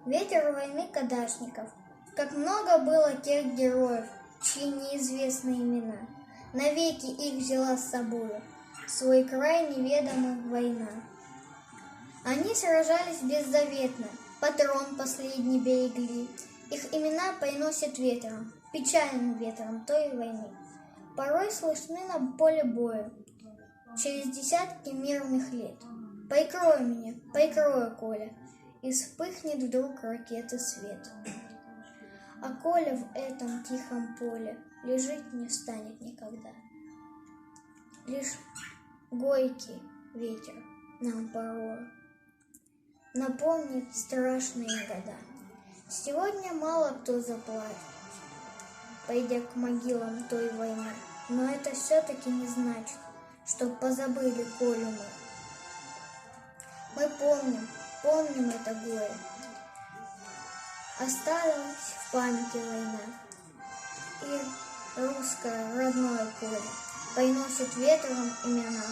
Ветер войны кадашников. Как много было тех героев, чьи неизвестны имена. Навеки их взяла с собою в свой край неведомый война. Они сражались беззаветно, патрон последний берегли. Их имена приносят ветром, печальным ветром той войны. Порой слышны на поле боя, через десятки мирных лет. Прикрой меня, прикрой, Коля, и вспыхнет вдруг ракеты свет. А Коля в этом тихом поле лежит не станет никогда. Лишь горький ветер нам порою напомнит страшные года. Сегодня мало кто заплачет, пойдя к могилам той войны, но это все-таки не значит, что позабыли Колю мы. Мы помним это горе. Осталась в памяти война, и русское родное поле приносит ветром имена.